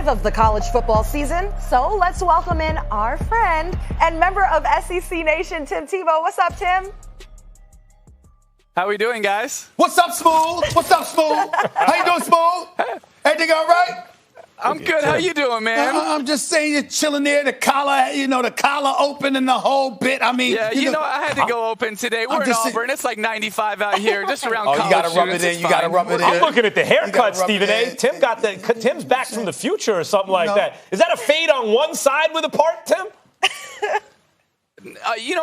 of the college football season. So let's welcome in our friend and member of SEC Nation, Tim Tebow. What's up, Tim? How we doing, guys? What's up, Smooth? What's up, Smooth? How you doing, Smooth? Everything all right? I'm good. How you doing, man? I'm just saying you're chilling there. The collar open and the whole bit. I mean, yeah, I had to go open today. We're in Auburn. It's like 95 out here, just around college. You got to rub it in. You got to rub it in. I'm looking at the haircut, Stephen A. Tim's back from the future or something like that. Is that a fade on one side with a part, Tim?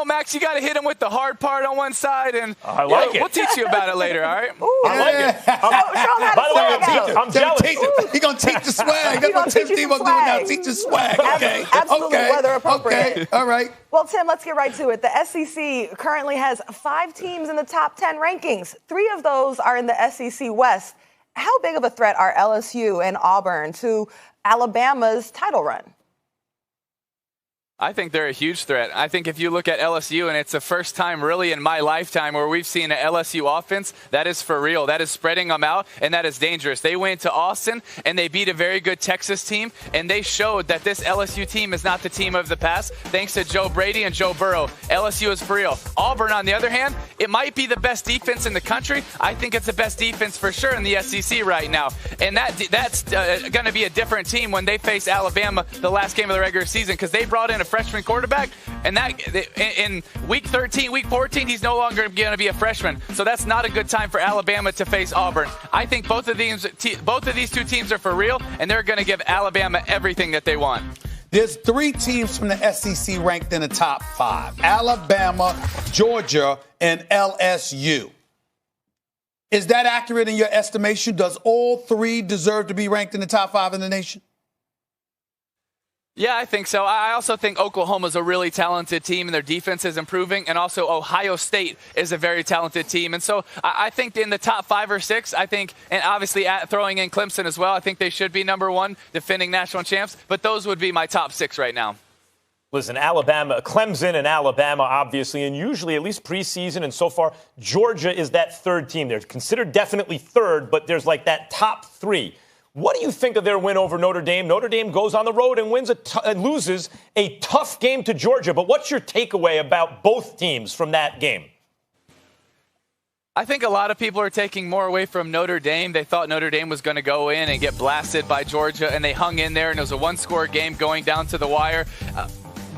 Max, you got to hit him with the hard part on one side, and I like it. We'll teach you about it later, all right? I like it. By the way, I'm jealous. He's going to teach the swag. That's what Tim Tebow doing now. Teach the swag. Okay. Absolutely weather appropriate. Okay. All right. Well, Tim, let's get right to it. The SEC currently has 5 teams in the top 10 rankings. 3 of those are in the SEC West. How big of a threat are LSU and Auburn to Alabama's title run? I think they're a huge threat. I think if you look at LSU, and it's the first time really in my lifetime where we've seen an LSU offense that is for real, that is spreading them out, and that is dangerous. They went to Austin, and they beat a very good Texas team, and they showed that this LSU team is not the team of the past, thanks to Joe Brady and Joe Burrow. LSU is for real. Auburn, on the other hand, it might be the best defense in the country. I think it's the best defense for sure in the SEC right now, and that's going to be a different team when they face Alabama the last game of the regular season, because they brought in a freshman quarterback, and that in week 13, week 14, he's no longer going to be a freshman. So that's not a good time for Alabama to face Auburn. I think both of these 2 teams are for real, and they're going to give Alabama everything that they want. There's 3 teams from the SEC ranked in the top 5: Alabama, Georgia, and LSU. Is that accurate in your estimation? Does all 3 deserve to be ranked in the top 5 in the nation? Yeah, I think so. I also think Oklahoma's a really talented team, and their defense is improving. And also Ohio State is a very talented team. And so I think in the top 5 or 6, I think, and obviously throwing in Clemson as well, I think they should be number 1, defending national champs. But those would be my top 6 right now. Listen, Alabama, Clemson and Alabama, obviously, and usually at least preseason and so far, Georgia is that 3rd team. They're considered definitely 3rd, but there's like that top 3. What do you think of their win over Notre Dame? Notre Dame goes on the road and loses a tough game to Georgia. But what's your takeaway about both teams from that game? I think a lot of people are taking more away from Notre Dame. They thought Notre Dame was going to go in and get blasted by Georgia, and they hung in there, and it was a 1-score game going down to the wire.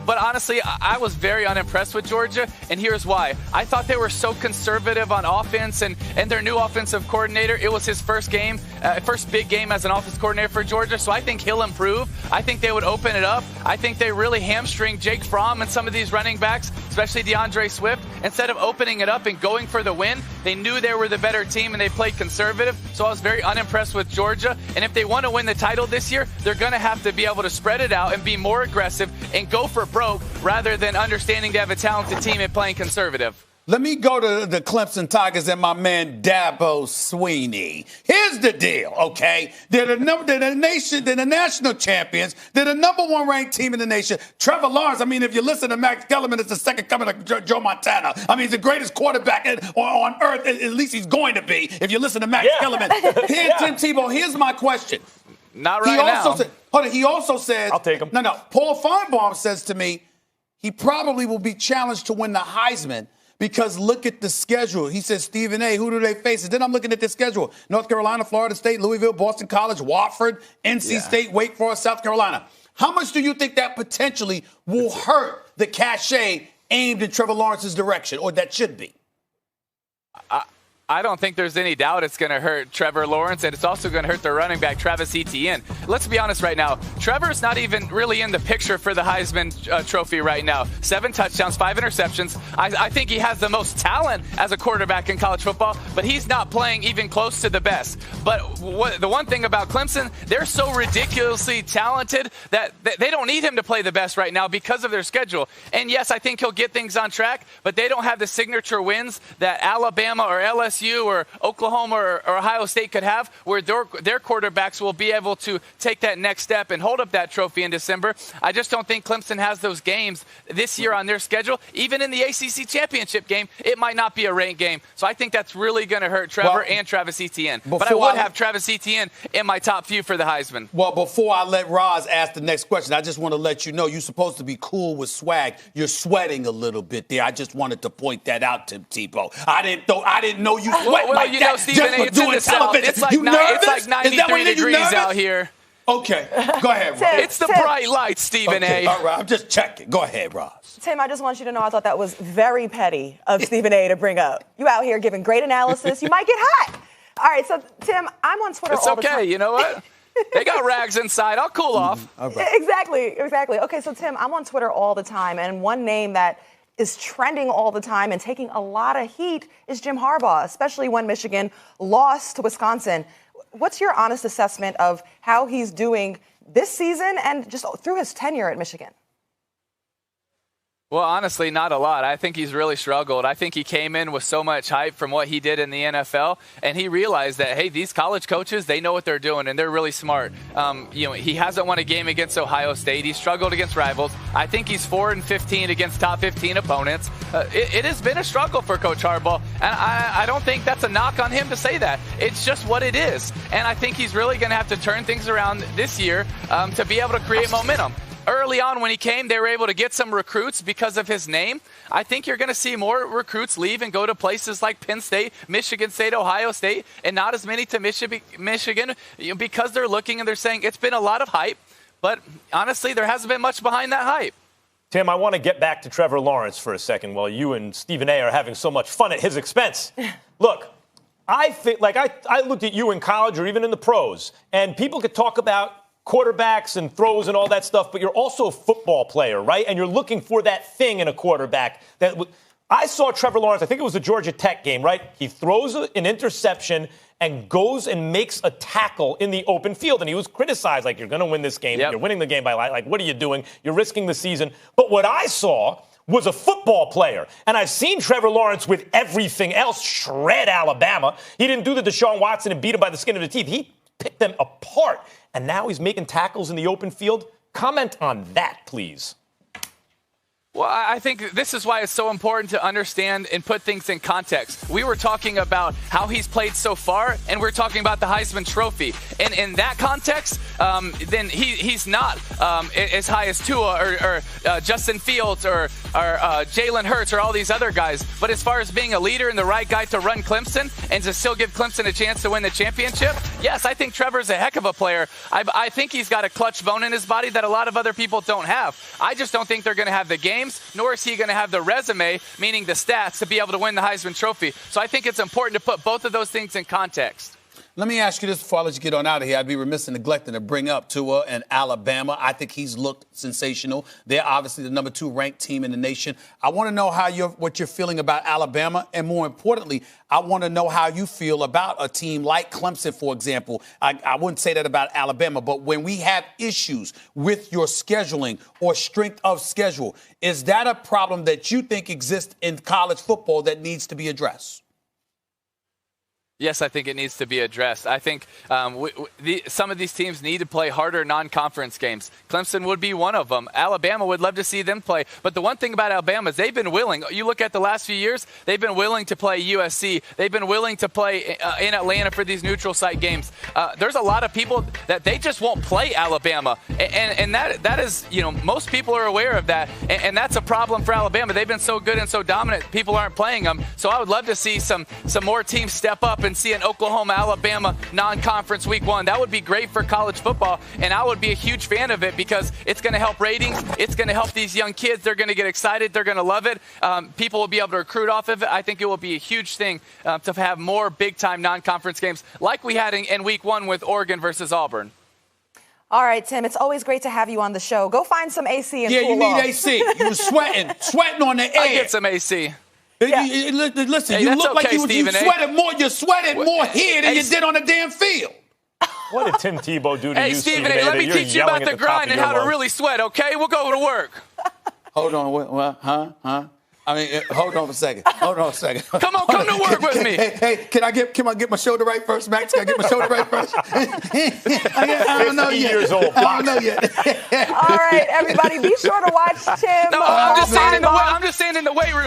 But honestly, I was very unimpressed with Georgia, and here's why. I thought they were so conservative on offense, and their new offensive coordinator, it was his first big game as an offensive coordinator for Georgia, so I think he'll improve. I think they would open it up. I think they really hamstring Jake Fromm and some of these running backs, especially DeAndre Swift. Instead of opening it up and going for the win, they knew they were the better team, and they played conservative, so I was very unimpressed with Georgia. And if they want to win the title this year, they're going to have to be able to spread it out and be more aggressive and go for broke rather than understanding they have a talented team and playing conservative. Let me go to the Clemson Tigers and my man Dabo Sweeney. Here's the deal, okay? They're the national champions. They're the number 1 ranked team in the nation. Trevor Lawrence, I mean, if you listen to Max Kellerman, it's the second coming of Joe Montana. I mean, he's the greatest quarterback on earth. At least he's going to be if you listen to Max Kellerman. Here's Tim Tebow. Here's my question. Not right now. He also said, I'll take him. No. Paul Feinbaum says to me, he probably will be challenged to win the Heisman because look at the schedule. He says, Stephen A., who do they face? And then I'm looking at the schedule. North Carolina, Florida State, Louisville, Boston College, Wofford, NC State, Wake Forest, South Carolina. How much do you think that potentially will hurt the cachet aimed in Trevor Lawrence's direction, or that should be? I don't think there's any doubt it's going to hurt Trevor Lawrence, and it's also going to hurt their running back, Travis Etienne. Let's be honest right now. Trevor's not even really in the picture for the Heisman Trophy right now. 7 touchdowns, 5 interceptions. I think he has the most talent as a quarterback in college football, but he's not playing even close to the best. But the one thing about Clemson, they're so ridiculously talented that they don't need him to play the best right now because of their schedule. And yes, I think he'll get things on track, but they don't have the signature wins that Alabama or LSU LSU or Oklahoma or Ohio State could have, where their quarterbacks will be able to take that next step and hold up that trophy in December. I just don't think Clemson has those games this year on their schedule. Even in the ACC championship game, it might not be a ranked game. So I think that's really going to hurt Trevor and Travis Etienne. But I would have Travis Etienne in my top few for the Heisman. Well, before I let Roz ask the next question, I just want to let you know you're supposed to be cool with swag. You're sweating a little bit there. I just wanted to point that out, Tim Tebow. I didn't know you sweat like you that. know, Stephen A., it's in the South. It's like, it's like 93 degrees out here. Okay, go ahead, Roz. It's the bright lights, Stephen A. All right, I'm just checking. Go ahead, Roz. Tim, I just want you to know I thought that was very petty of Stephen A. to bring up. You out here giving great analysis. You might get hot. All right, so, Tim, I'm on Twitter all the time. It's okay. You know what? They got rags inside. I'll cool off. All right. Exactly. Okay, so, Tim, I'm on Twitter all the time, and one name that is trending all the time and taking a lot of heat is Jim Harbaugh, especially when Michigan lost to Wisconsin. What's your honest assessment of how he's doing this season and just through his tenure at Michigan? Well, honestly, not a lot. I think he's really struggled. I think he came in with so much hype from what he did in the NFL, and he realized that, hey, these college coaches, they know what they're doing, and they're really smart. He hasn't won a game against Ohio State. He struggled against rivals. I think he's 4-15 against top 15 opponents. It has been a struggle for Coach Harbaugh, and I don't think that's a knock on him to say that. It's just what it is, and I think he's really going to have to turn things around this year to be able to create momentum. Early on when he came, they were able to get some recruits because of his name. I think you're going to see more recruits leave and go to places like Penn State, Michigan State, Ohio State, and not as many to Michigan because they're looking and they're saying it's been a lot of hype. But honestly, there hasn't been much behind that hype. Tim, I want to get back to Trevor Lawrence for a second while you and Stephen A. are having so much fun at his expense. Look, I think, I looked at you in college or even in the pros, and people could talk about quarterbacks and throws and all that stuff, but you're also a football player, right? And you're looking for that thing in a quarterback. I saw Trevor Lawrence, I think it was the Georgia Tech game, right? He throws an interception and goes and makes a tackle in the open field. And he was criticized, like, you're going to win this game. Yep. You're winning the game by, like, what are you doing? You're risking the season. But what I saw was a football player. And I've seen Trevor Lawrence with everything else shred Alabama. He didn't do the Deshaun Watson and beat him by the skin of the teeth. He picked them apart. And now he's making tackles in the open field. Comment on that, please. Well, I think this is why it's so important to understand and put things in context. We were talking about how he's played so far, and we're talking about the Heisman Trophy. And in that context, then he's not as high as Tua or Justin Fields or Jalen Hurts or all these other guys. But as far as being a leader and the right guy to run Clemson and to still give Clemson a chance to win the championship, yes, I think Trevor's a heck of a player. I think he's got a clutch bone in his body that a lot of other people don't have. I just don't think they're going to have the games, nor is he going to have the resume, meaning the stats, to be able to win the Heisman Trophy. So I think it's important to put both of those things in context. Let me ask you this before I let you get on out of here. I'd be remiss in neglecting to bring up Tua and Alabama. I think he's looked sensational. They're obviously the number 2 ranked team in the nation. I want to know what you're feeling about Alabama, and more importantly, I want to know how you feel about a team like Clemson, for example. I wouldn't say that about Alabama, but when we have issues with your scheduling or strength of schedule, is that a problem that you think exists in college football that needs to be addressed? Yes, I think it needs to be addressed. I think some of these teams need to play harder non-conference games. Clemson would be one of them. Alabama would love to see them play. But the one thing about Alabama is they've been willing. You look at the last few years, they've been willing to play USC. They've been willing to play in Atlanta for these neutral site games. There's a lot of people that they just won't play Alabama. And that is, most people are aware of that. And that's a problem for Alabama. They've been so good and so dominant, people aren't playing them. So I would love to see some more teams step up and see an Oklahoma-Alabama non-conference week 1. That would be great for college football, and I would be a huge fan of it because it's going to help ratings. It's going to help these young kids. They're going to get excited. They're going to love it. People will be able to recruit off of it. I think it will be a huge thing to have more big-time non-conference games like we had in week 1 with Oregon versus Auburn. All right, Tim, it's always great to have you on the show. Go find some AC and cool off. Yeah, you need AC. You were sweating on the air. I get some AC. Yeah. Listen, hey, you look okay, like you sweated more. You sweated more here than you did on the damn field. What did Tim Tebow do to you, Stephen A? Let me teach you about the grind and how to really sweat, okay? We'll go to work. Hold on. What? Huh? I mean, hold on a second. Come on, come to work with me. Hey, can I get my shoulder right first, Max? Can I get my shoulder right first? I don't know yet. 15 years old. I don't know yet. All right, everybody, be sure to watch Tim. No, I'm just saying in the weight room.